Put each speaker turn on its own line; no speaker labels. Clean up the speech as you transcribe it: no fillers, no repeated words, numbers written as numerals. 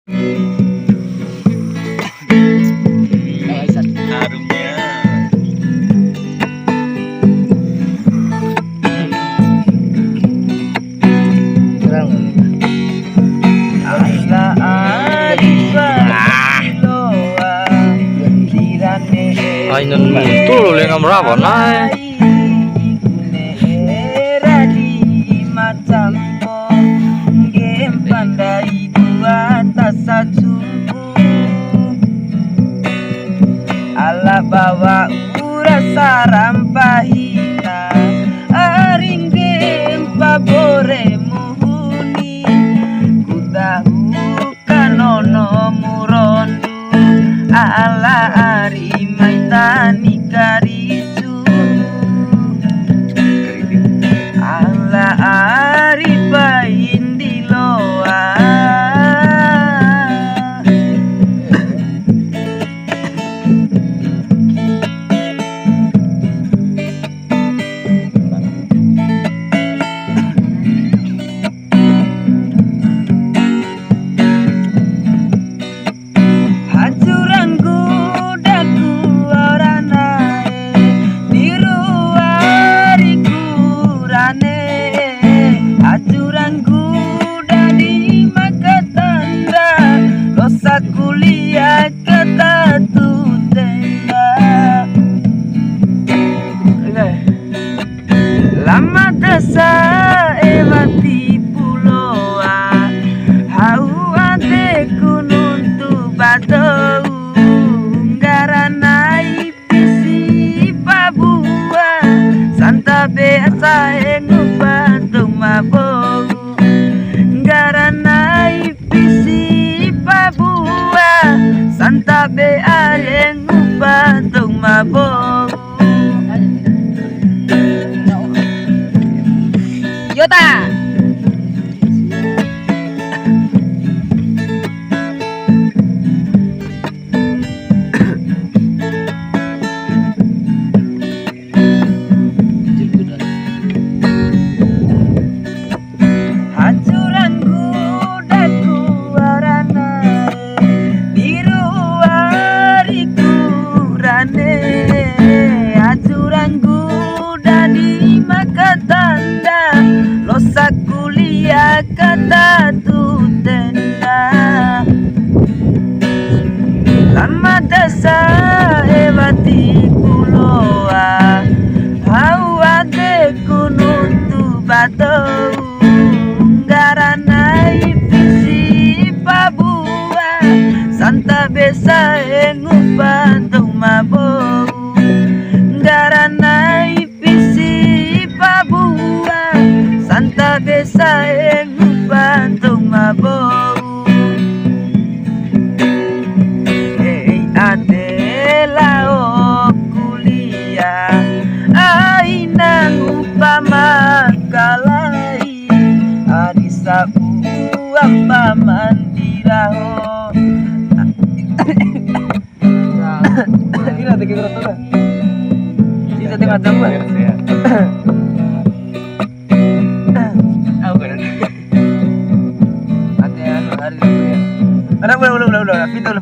Harumnya.
Ay nun mutul oleh ngamrapa nae.
Ala bawa urasa rampahina aringgem pabore muhuni kutahu kanono murondu ala ari maitani karisu ala ari paindiloa kuliah kata tutela lama desa ewati puloa hau ate kunun tu batau ngaranai pisi pabua santa biasa ngubantung mabou ngaranai pisi pabua santa be areng ubantung mabou Yota losa kuliah kata tutenda lama desa ewati puloa hau ade kunun tu batau ngaranai pisi pabua santa besa ngubantung mabou ngaranai pisi pabua santa besa ngubantung mabou adela o kuliah aina upama kalai arisa uang pamandiraho
Gila tegi berat tuh.
bisa tengah jam
Aku kan.
ada hari udah